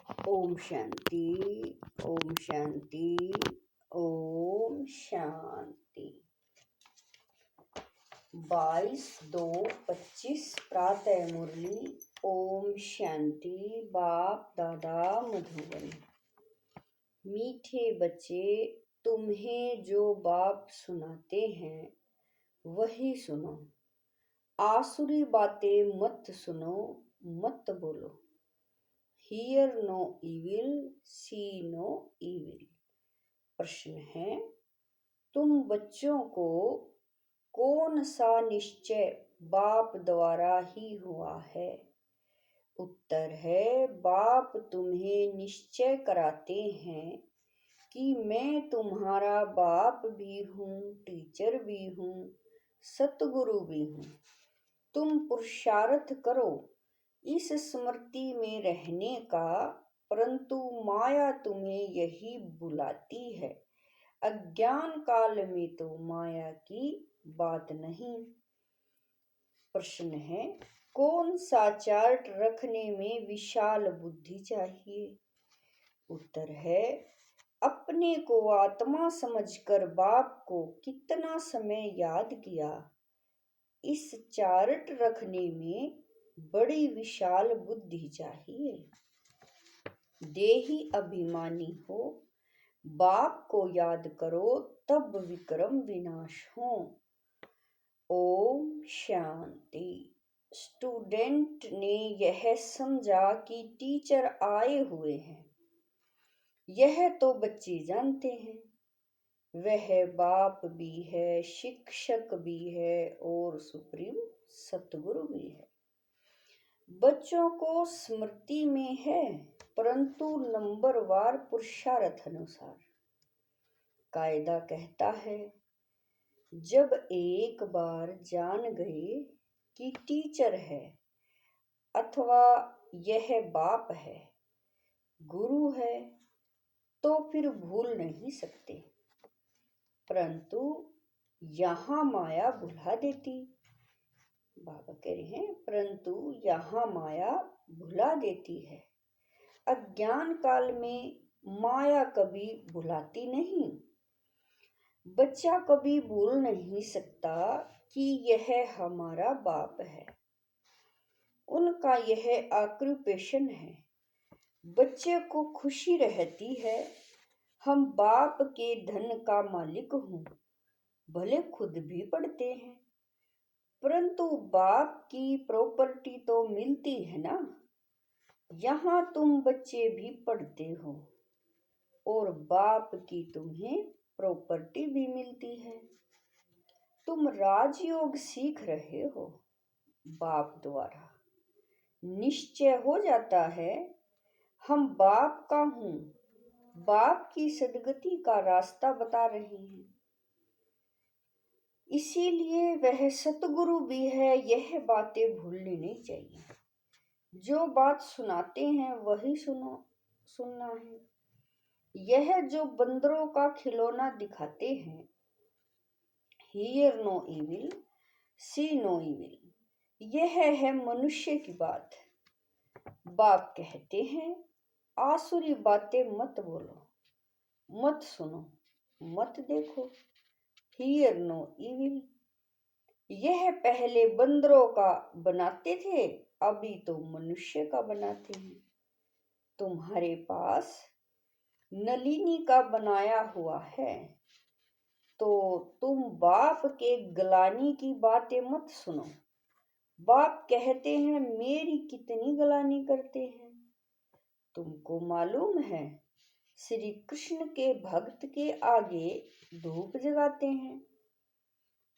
ओम शांति, ओम शांति, ओम शांति। 22/2/25 प्रातः मुरली। ओम शांति। बाप दादा मधुबन। मीठे बच्चे, तुम्हें जो बाप सुनाते हैं वही सुनो। आसुरी बातें मत सुनो, मत बोलो। Hear no evil, see no evil। प्रश्न है, तुम बच्चों को कौन सा निश्चय बाप द्वारा ही हुआ है? उत्तर है, बाप तुम्हें निश्चय कराते हैं कि मैं तुम्हारा बाप भी हूँ, टीचर भी हूँ, सतगुरु भी हूँ। तुम पुरुषार्थ करो इस स्मृति में रहने का, परंतु माया तुम्हें यही बुलाती है। अज्ञान काल में तो माया की बात नहीं। प्रश्न है, कौन सा चार्ट रखने में विशाल बुद्धि चाहिए? उत्तर है, अपने को आत्मा समझकर बाप को कितना समय याद किया। इस चार्ट रखने में बड़ी विशाल बुद्धि चाहिए। देही अभिमानी हो, बाप को याद करो, तब विक्रम विनाश हो। ओम शांति। स्टूडेंट ने यह समझा कि टीचर आए हुए हैं। यह तो बच्चे जानते हैं। वह बाप भी है, शिक्षक भी है और सुप्रीम सतगुरु भी है। बच्चों को स्मृति में है, परंतु नंबरवार पुरुषार्थ अनुसार। कायदा कहता है, जब एक बार जान गए कि टीचर है अथवा यह बाप है, गुरु है, तो फिर भूल नहीं सकते। परंतु यहाँ माया भुला देती। बाबा कह रहे हैं, परंतु यहाँ माया भुला देती है। अज्ञान काल में माया कभी भुलाती नहीं। बच्चा कभी भूल नहीं सकता कि यह हमारा बाप है। उनका यह ऑक्यूपेशन है। बच्चे को खुशी रहती है, हम बाप के धन का मालिक हूँ। भले खुद भी पढ़ते हैं, परंतु बाप की प्रॉपर्टी तो मिलती है ना। यहाँ तुम बच्चे भी पढ़ते हो और बाप की तुम्हें प्रॉपर्टी भी मिलती है। तुम राजयोग सीख रहे हो बाप द्वारा। निश्चय हो जाता है, हम बाप का हूँ, बाप की सदगति का रास्ता बता रहे हैं। इसीलिए वह सतगुरु भी है। यह बातें भूलनी नहीं चाहिए। जो बात सुनाते हैं वही सुनना है। यह जो बंदरों का खिलौना दिखाते हैं, Hear no evil, see no evil, यह है मनुष्य की बात। बाप कहते हैं, आसुरी बातें मत बोलो, मत सुनो, मत देखो। Hear no evil। यह पहले बंदरों का बनाते थे, अभी तो मनुष्य का बनाते हैं। तुम्हारे पास नलिनी का बनाया हुआ है, तो तुम बाप के गलानी की बातें मत सुनो। बाप कहते हैं, मेरी कितनी गलानी करते हैं। तुमको मालूम है, श्री कृष्ण के भक्त के आगे धूप जगाते हैं,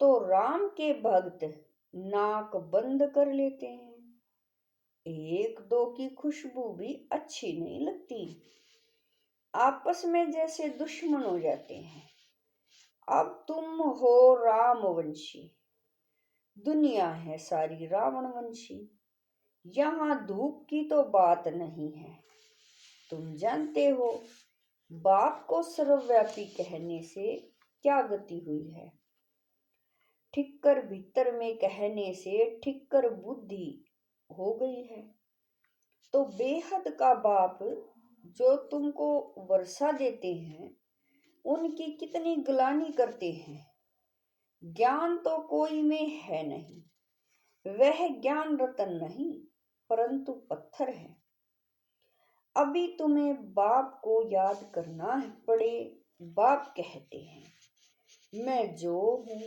तो राम के भक्त नाक बंद कर लेते हैं। एक दो की खुशबू भी अच्छी नहीं लगती। आपस में जैसे दुश्मन हो जाते हैं। अब तुम हो रामवंशी, दुनिया है सारी रावणवंशी। यहाँ धूप की तो बात नहीं है। तुम जानते हो बाप को सर्वव्यापी कहने से क्या गति हुई है। ठिक्कर भीतर में कहने से ठिक्कर बुद्धि हो गई है। तो बेहद का बाप जो तुमको वर्षा देते हैं उनकी कितनी ग्लानि करते हैं। ज्ञान तो कोई में है नहीं, वह ज्ञान रतन नहीं परंतु पत्थर है। अभी तुम्हें बाप को याद करना पड़े। बाप कहते हैं मैं जो हूँ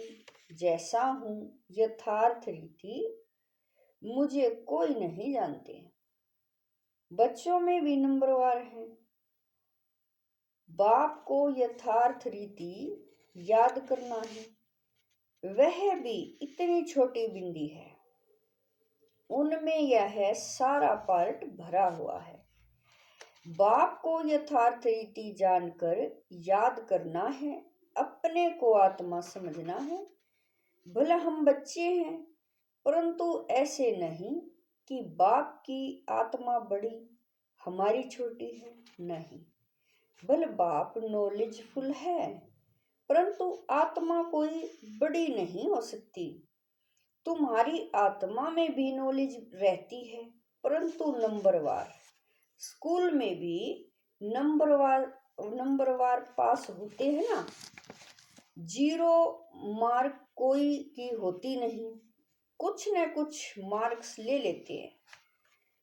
जैसा हूँ यथार्थ रीति मुझे कोई नहीं जानते। बच्चों में भी नंबरवार है। बाप को यथार्थ रीति याद करना है, वह भी इतनी छोटी बिंदी है, उनमें यह सारा पार्ट भरा हुआ है। बाप को यथार्थ रीति जानकर याद करना है, अपने को आत्मा समझना है। भला हम बच्चे हैं परंतु ऐसे नहीं कि बाप की आत्मा बड़ी हमारी छोटी है, नहीं। भले बाप नॉलेजफुल है परंतु आत्मा कोई बड़ी नहीं हो सकती। तुम्हारी आत्मा में भी नॉलेज रहती है परंतु नंबरवार। स्कूल में भी नंबरवार पास होते हैं ना, 0 मार्क कोई की होती नहीं, कुछ न कुछ मार्क्स ले लेते हैं।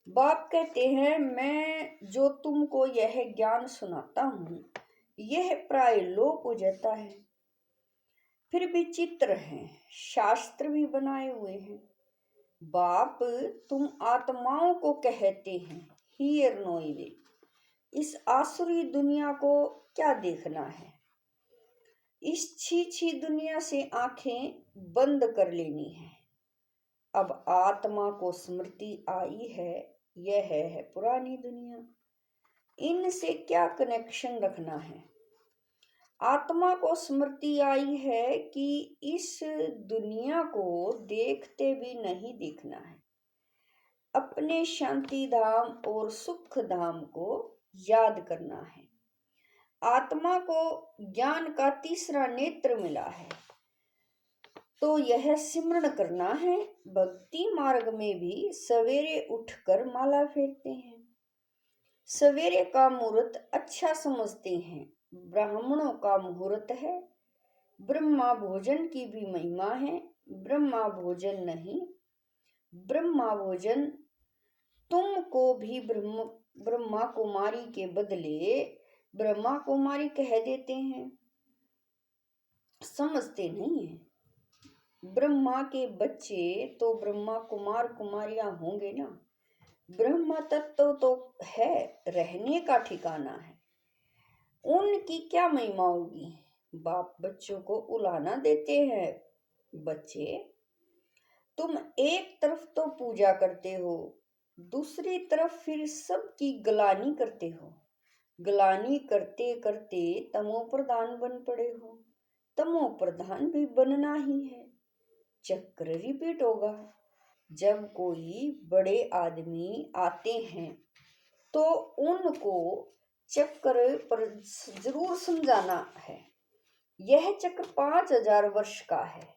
बाप कहते हैं मैं जो तुमको यह ज्ञान सुनाता हूँ यह प्राय लोप हो जाता है, फिर भी चित्र हैं, शास्त्र भी बनाए हुए हैं। बाप तुम आत्माओं को कहते हैं हियर नो इविल। इस आसुरी दुनिया को क्या देखना है, इस छी दुनिया से आंखें बंद कर लेनी है। अब आत्मा को स्मृति आई है, यह है पुरानी दुनिया, इनसे क्या कनेक्शन रखना है। आत्मा को स्मृति आई है कि इस दुनिया को देखते भी नहीं देखना है, अपने शांति धाम और सुख धाम को याद करना है। आत्मा को ज्ञान का तीसरा नेत्र मिला है तो यह सिमरण करना है। भक्ति मार्ग में भी सवेरे उठकर माला फेरते हैं, सवेरे का मुहूर्त अच्छा समझते हैं। ब्राह्मणों का मुहूर्त है, ब्रह्मा भोजन की भी महिमा है। ब्रह्मा भोजन नहीं, ब्रह्मा भोजन तुमको भी ब्रह्मा कुमारी के बदले ब्रह्मा कुमारी कह देते हैं, समझते नहीं है। ब्रह्मा के बच्चे तो ब्रह्मा कुमार कुमारियां होंगे ना। ब्रह्म तत्व तो है, रहने का ठिकाना है, उनकी क्या महिमा होगी। बाप बच्चों को उलाना देते हैं, बच्चे तुम एक तरफ तो पूजा करते हो, दूसरी तरफ फिर सबकी ग्लानि करते हो। ग्लानि करते करते तमो प्रधान बन पड़े हो, तमो प्रधान भी बनना ही है, चक्र रिपीट होगा। जब कोई बड़े आदमी आते हैं तो उनको चक्र पर जरूर समझाना है, यह चक्र 5000 वर्ष का है,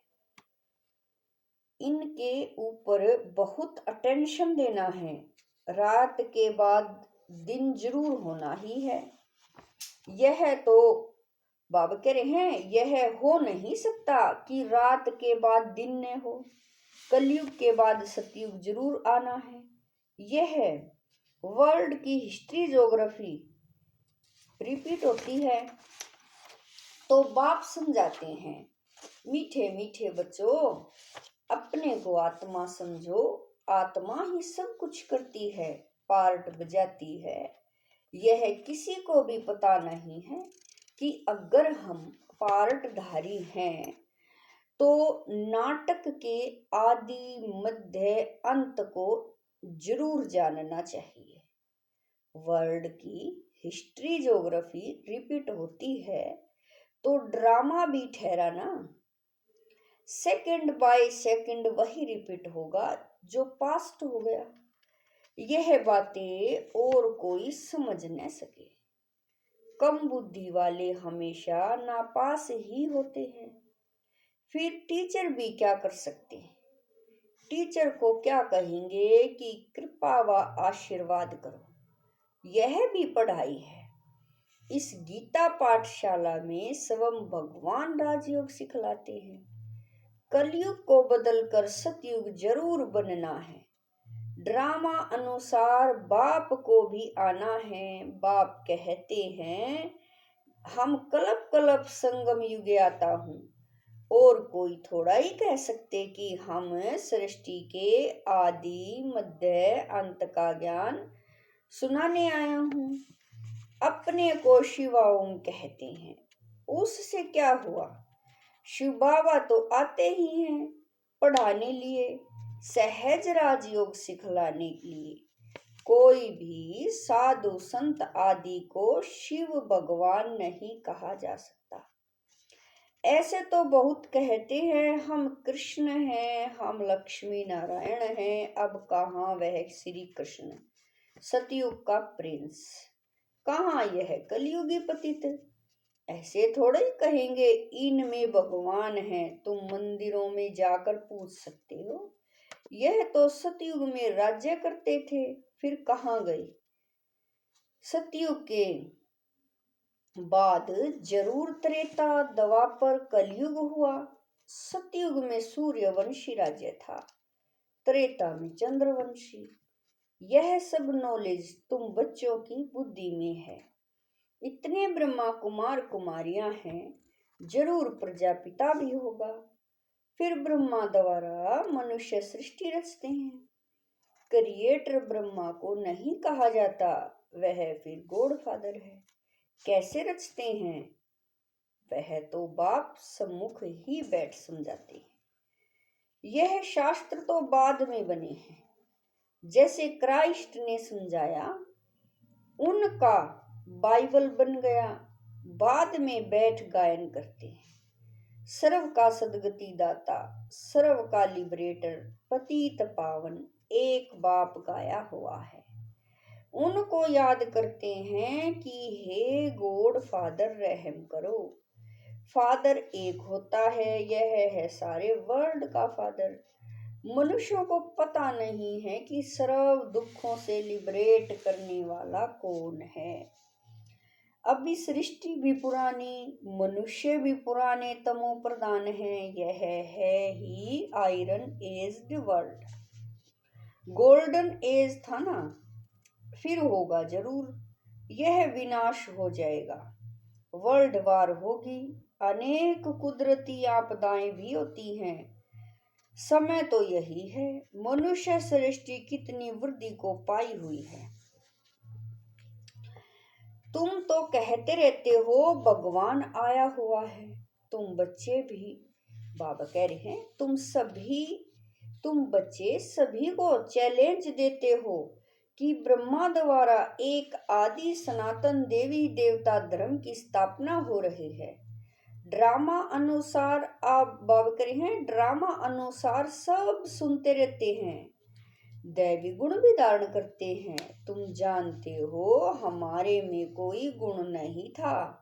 इनके ऊपर बहुत अटेंशन देना है। रात के बाद दिन जरूर होना ही है। यह तो बाबा कह रहे हैं यह हो नहीं सकता कि रात के बाद दिन न हो। कलयुग के बाद सतयुग जरूर आना है। यह वर्ल्ड की हिस्ट्री ज्योग्राफी रिपीट होती है। तो बाप समझाते हैं मीठे मीठे बच्चों, अपने को आत्मा समझो, आत्मा ही सब कुछ करती है, पार्ट बजाती है। यह किसी को भी पता नहीं है कि अगर हम पार्टधारी हैं तो नाटक के आदि मध्य अंत को जरूर जानना चाहिए। वर्ल्ड की हिस्ट्री ज्योग्राफी रिपीट होती है तो ड्रामा भी ठहरा ना। सेकंड बाय सेकंड वही रिपीट होगा जो पास्ट हो गया। यह बातें और कोई समझ न सके। कम बुद्धि वाले हमेशा नापास ही होते हैं। फिर टीचर भी क्या कर सकते हैं। टीचर को क्या कहेंगे कि कृपा व आशीर्वाद करो, यह भी पढ़ाई है। इस गीता पाठशाला में स्वयं भगवान राजयोग सिखलाते हैं। कलयुग को बदलकर सतयुग जरूर बनना है। ड्रामा अनुसार बाप को भी आना है। बाप कहते हैं हम कल्प कल्प संगम युग आता हूँ, और कोई थोड़ा ही कह सकते कि हम सृष्टि के आदि मध्य अंत का ज्ञान सुनाने आया हूँ। अपने को शिवा ओम कहते हैं, उससे क्या हुआ? शिव बाबा तो आते ही हैं पढ़ाने लिए, सहज राजयोग सिखलाने के लिए। कोई भी साधु संत आदि को शिव भगवान नहीं कहा जा सकता। ऐसे तो बहुत कहते हैं हम कृष्ण हैं, हम लक्ष्मी नारायण हैं। अब कहाँ वह श्री कृष्ण सतयुग का प्रिंस, कहाँ यह कलयुगी पतित? ऐसे थोड़े ही कहेंगे इनमें भगवान है। तुम मंदिरों में जाकर पूछ सकते हो। यह तो सतयुग में राज्य करते थे, फिर कहाँ गए? सतयुग के बाद जरूर त्रेता द्वापर कलयुग हुआ। सतयुग में सूर्यवंशी राज्य था, त्रेता में चंद्रवंशी। यह सब नॉलेज तुम बच्चों की बुद्धि में है। इतने ब्रह्मा कुमार कुमारियां हैं, जरूर प्रजापिता भी होगा। फिर ब्रह्मा द्वारा मनुष्य सृष्टि रचते हैं। क्रिएटर ब्रह्मा को नहीं कहा जाता, वह फिर गॉड फादर है। कैसे रचते हैं? वह तो बाप सम्मुख ही बैठ समझाते हैं। यह शास्त्र तो बाद में बने हैं, जैसे क्राइस्ट ने समझाया, उनका बाइबल बन गया। बाद में बैठ गायन करते हैं। सर्व का सदगति दाता, सर्व का लिबरेटर, पतित पावन एक बाप गाया हुआ है। उनको याद करते हैं कि हे गॉड फादर रहम करो। फादर एक होता है, यह है सारे वर्ल्ड का फादर। मनुष्यों को पता नहीं है कि सर्व दुखों से लिबरेट करने वाला कौन है। अभी सृष्टि भी पुरानी, मनुष्य भी पुराने तमो प्रधान है। यह है ही iron aged world. Golden age था ना, फिर होगा जरूर। यह विनाश हो जाएगा, वर्ल्ड वार होगी, अनेक कुदरती आपदाएं भी होती हैं। समय तो यही है। मनुष्य सृष्टि कितनी वृद्धि को पाई हुई है। तुम तो कहते रहते हो भगवान आया हुआ है। तुम बच्चे भी, बाबा कह रहे हैं, तुम बच्चे सभी को चैलेंज देते हो कि ब्रह्मा द्वारा एक आदि सनातन देवी देवता धर्म की स्थापना हो रही है। ड्रामा अनुसार आप बाबा कह रहे हैं, ड्रामा अनुसार सब सुनते रहते हैं, दैवी गुण भी धारण करते हैं। तुम जानते हो हमारे में कोई गुण नहीं था।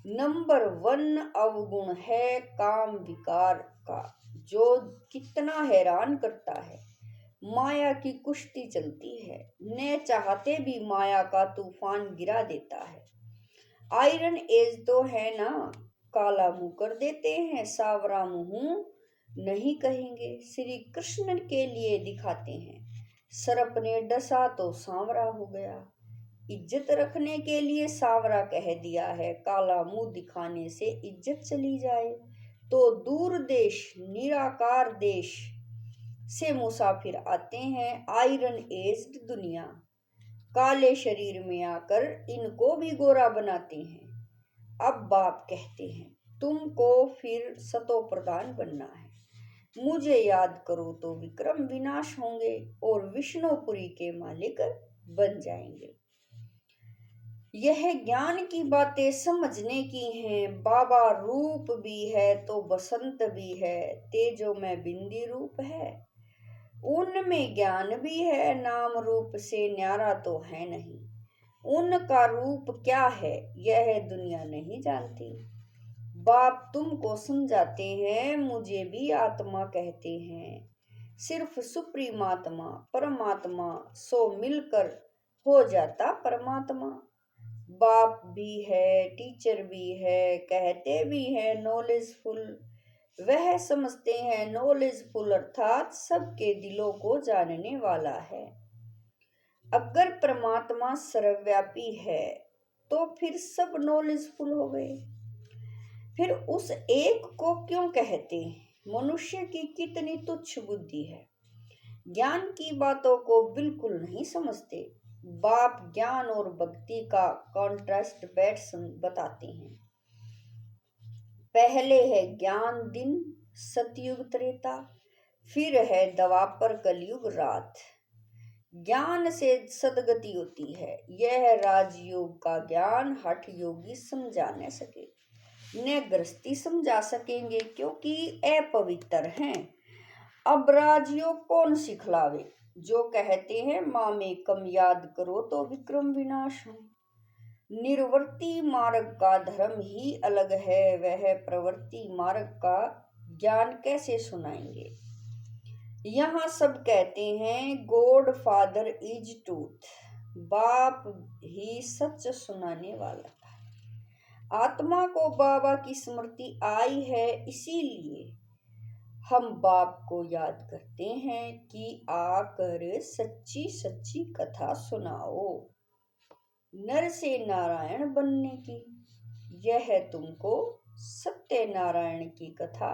नंबर 1 अवगुण है काम विकार का, जो कितना हैरान करता है। माया की कुश्ती चलती है, न चाहते भी माया का तूफान गिरा देता है। आयरन एज तो है ना, काला मुंह कर देते हैं, सावरा मुंह नहीं कहेंगे। श्री कृष्ण के लिए दिखाते हैं, सर्प ने डसा तो सांवरा हो गया। इज्जत रखने के लिए सांवरा कह दिया है। काला मुंह दिखाने से इज्जत चली जाए तो दूर देश निराकार देश से मुसाफिर आते हैं। आयरन एज्ड दुनिया काले शरीर में आकर इनको भी गोरा बनाते हैं। अब बाप कहते हैं तुमको फिर सतो प्रधान बनना है। मुझे याद करो तो विक्रम विनाश होंगे और विष्णुपुरी के मालिक बन जाएंगे। यह ज्ञान की बातें समझने की हैं। बाबा रूप भी है तो बसंत भी है, तेजो में बिंदी रूप है। उनमें ज्ञान भी है, नाम रूप से न्यारा तो है नहीं। उनका रूप क्या है यह दुनिया नहीं जानती। बाप तुमको समझाते हैं, मुझे भी आत्मा कहते हैं। सिर्फ सुप्रीम आत्मा परमात्मा सो मिलकर हो जाता परमात्मा। बाप भी है, टीचर भी है, कहते भी है नॉलेजफुल, वह समझते हैं नॉलेजफुल अर्थात सबके दिलों को जानने वाला है। अगर परमात्मा सर्वव्यापी है तो फिर सब नॉलेजफुल हो गए। फिर उस एक को क्यों कहते हैं? मनुष्य की कितनी तुच्छ बुद्धि है, ज्ञान की बातों को बिल्कुल नहीं समझते। बाप ज्ञान और भक्ति का कॉन्ट्रास्ट बताते हैं। पहले है ज्ञान दिन सतयुग त्रेता, फिर है द्वापर कलयुग रात। ज्ञान से सदगति होती है, यह राजयोग का ज्ञान हठ योगी समझा न सके, न गृहस्थी समझा सकेंगे क्योंकि अपवित्र हैं। अब राजयोग कौन सिखलावे? जो कहते हैं माँ में कम याद करो तो विक्रम विनाश हो। निर्वर्ती मार्ग का धर्म ही अलग है, वह प्रवृत्ति मार्ग का ज्ञान कैसे सुनाएंगे? यहाँ सब कहते हैं गॉड फादर इज ट्रूथ, बाप ही सच सुनाने वाला था। आत्मा को बाबा की स्मृति आई है, इसीलिए हम बाप को याद करते हैं कि आकर सच्ची सच्ची कथा सुनाओ, नर से नारायण बनने की। यह तुमको सत्य नारायण की कथा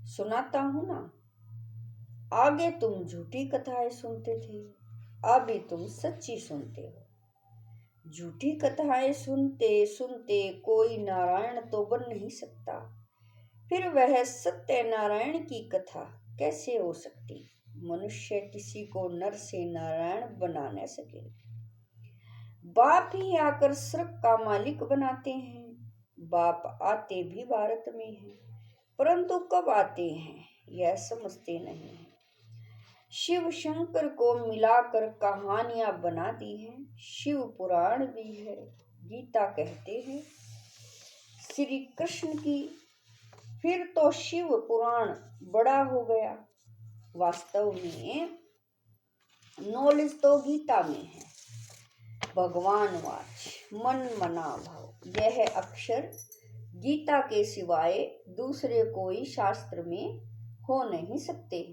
सुनाता हूं ना। आगे तुम झूठी कथाएं सुनते थे, अभी तुम सच्ची सुनते हो। झूठी कथाएं सुनते सुनते कोई नारायण तो बन नहीं सकता, फिर वह सत्य नारायण की कथा कैसे हो सकती? मनुष्य किसी को नर से नारायण बना न सके। बाप ही आकर स्वर्ग का मालिक बनाते हैं। बाप आते भी भारत में हैं, परंतु कब आते हैं यह समझते नहीं हैं। शिव शंकर को मिलाकर कहानियां बना दी हैं, शिव पुराण भी है, गीता कहते हैं श्री कृष्ण की। फिर तो शिव पुराण बड़ा हो गया। वास्तव में नॉलेज तो गीता में है। भगवान वाच मन मना भाव, यह अक्षर गीता के सिवाय दूसरे कोई शास्त्र में हो नहीं सकते।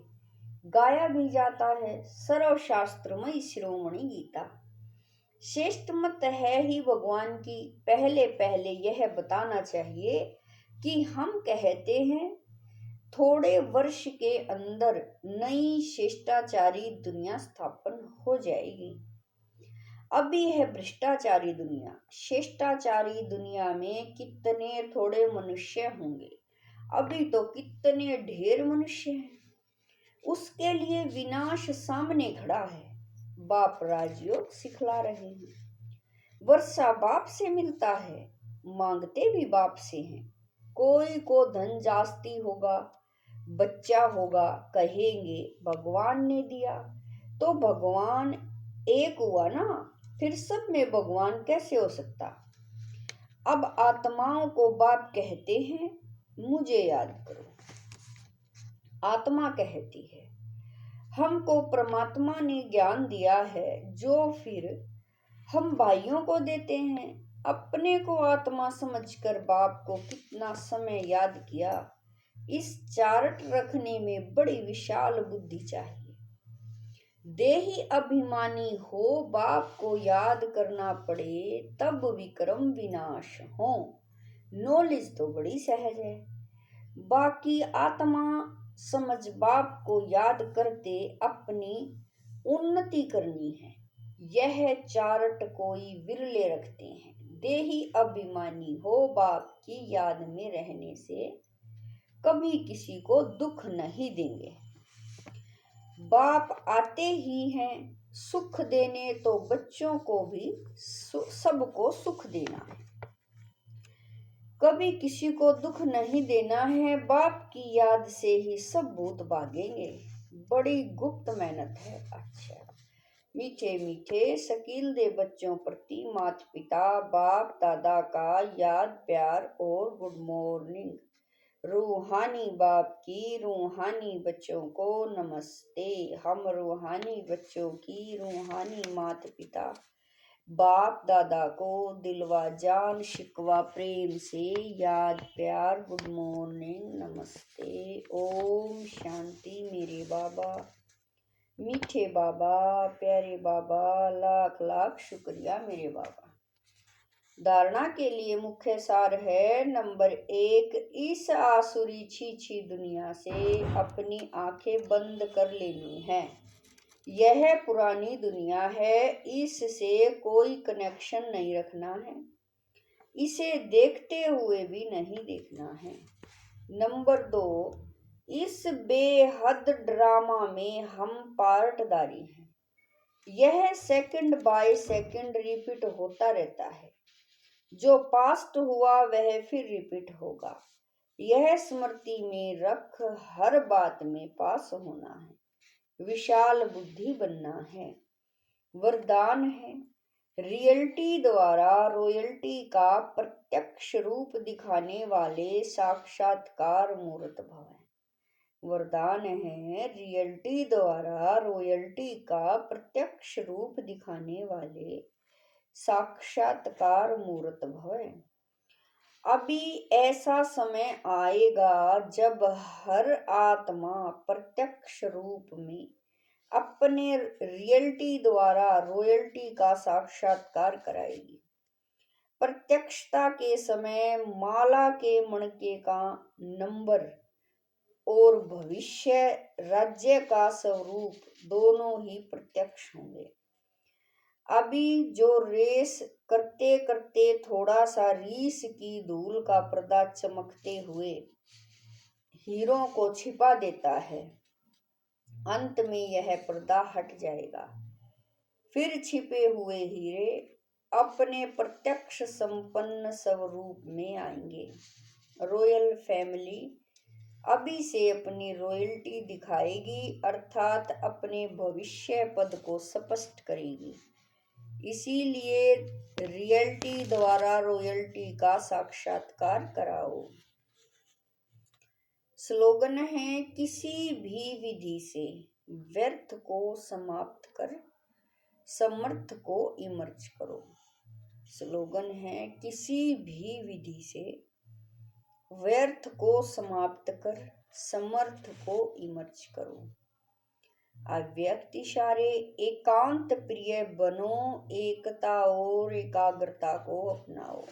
गाया भी जाता है सर्वशास्त्रमयी शिरोमणि गीता। श्रेष्ठ मत है ही भगवान की। पहले पहले यह बताना चाहिए कि हम कहते हैं थोड़े वर्ष के अंदर नई शिष्टाचारी दुनिया स्थापन हो जाएगी। अभी है भ्रष्टाचारी दुनिया। शिष्टाचारी दुनिया में कितने थोड़े मनुष्य होंगे, अभी तो कितने ढेर मनुष्य हैं। उसके लिए विनाश सामने खड़ा है। बाप राजयोग सिखला रहे हैं। वर्षा बाप से मिलता है, मांगते भी बाप से हैं। कोई को धन जास्ती होगा, बच्चा होगा, कहेंगे भगवान ने दिया, तो भगवान एक हुआ ना, फिर सब में भगवान कैसे हो सकता? अब आत्माओं को बाप कहते हैं मुझे याद करो। आत्मा कहती है हमको परमात्मा ने ज्ञान दिया है, जो फिर हम भाइयों को देते हैं। अपने को आत्मा समझकर बाप को कितना समय याद किया। इस चार्ट रखने में बड़ी विशाल बुद्धि चाहिए। देही अभिमानी हो, बाप को याद करना पड़े, तब विक्रम विनाश हो। नॉलेज तो बड़ी सहज है, बाकी आत्मा समझ बाप को याद करते अपनी उन्नति करनी है। यह चार्ट कोई विरले रखते हैं। देही अभिमानी हो, बाप की याद में रहने से कभी किसी को दुख नहीं देंगे। बाप आते ही हैं सुख देने, तो बच्चों को भी सबको सुख देना है, कभी किसी को दुख नहीं देना है। बाप की याद से ही सब भूत भागेंगे। बड़ी गुप्त मेहनत है। अच्छा, मीठे मीठे शकील दे बच्चों प्रति माता पिता बाप दादा का याद प्यार और गुड मॉर्निंग। रूहानी बाप की रूहानी बच्चों को नमस्ते। हम रूहानी बच्चों की रूहानी माता पिता बाप दादा को दिलवा जान शिकवा प्रेम से याद प्यार गुड मॉर्निंग नमस्ते। ओम शांति। मेरे बाबा, मीठे बाबा, प्यारे बाबा, लाख लाख शुक्रिया मेरे बाबा। धारणा के लिए मुख्य सार है। नंबर 1, इस आसुरी छी दुनिया से अपनी आंखें बंद कर लेनी है। यह पुरानी दुनिया है, इससे कोई कनेक्शन नहीं रखना है, इसे देखते हुए भी नहीं देखना है। नंबर 2, इस बेहद ड्रामा में हम पार्टदारी हैं। यह सेकंड बाय सेकंड रिपीट होता रहता है। जो पास्ट हुआ वह फिर रिपीट होगा। यह स्मृति में रख हर बात में पास होना है। विशाल बुद्धि बनना है। वरदान है। रियलिटी द्वारा रॉयल्टी का प्रत्यक्ष रूप दिखाने वाले साक्षात्कार मूर्त भव है। वरदान है। रियलिटी द्वारा रॉयल्टी का प्रत्यक्ष रूप दिखाने वाले साक्षात्कार मूर्त भव। अभी ऐसा समय आएगा जब हर आत्मा प्रत्यक्ष रूप में अपने रियलिटी द्वारा रॉयल्टी का साक्षात्कार कराएगी। प्रत्यक्षता के समय माला के मणके का नंबर और भविष्य राज्य का स्वरूप दोनों ही प्रत्यक्ष होंगे। अभी जो रेस करते करते थोड़ा सा रीस की धूल का पर्दा चमकते हुए हीरों को छिपा देता है, अंत में यह पर्दा हट जाएगा। फिर छिपे हुए हीरे अपने प्रत्यक्ष संपन्न स्वरूप में आएंगे। रॉयल फैमिली अभी से अपनी रॉयल्टी दिखाएगी, अर्थात अपने भविष्य पद को स्पष्ट करेगी। इसीलिए रियलिटी द्वारा रॉयल्टी का साक्षात्कार कराओ। स्लोगन है। किसी भी विधि से व्यर्थ को समाप्त कर समर्थ को इमर्ज करो। स्लोगन है। किसी भी विधि से व्यर्थ को समाप्त कर समर्थ को इमर्ज करो। अव्यक्त इशारे। एकांत प्रिय बनो, एकता और एकाग्रता को अपनाओ।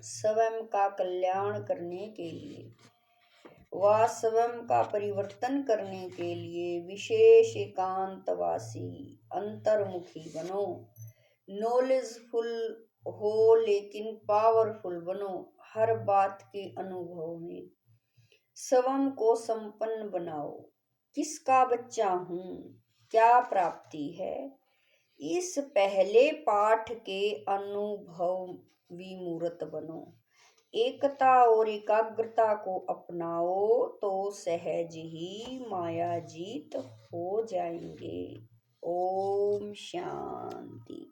स्वयं का कल्याण करने के लिए व स्वयं का परिवर्तन करने के लिए विशेष एकांतवासी अंतर्मुखी बनो। नॉलेजफुल हो लेकिन पावरफुल बनो। हर बात के अनुभव में स्वयं को संपन्न बनाओ। किसका बच्चा हूँ, क्या प्राप्ति है, इस पहले पाठ के अनुभवी मूर्त बनो। एकता और एकाग्रता को अपनाओ तो सहज ही माया जीत हो जाएंगे। ओम शांति।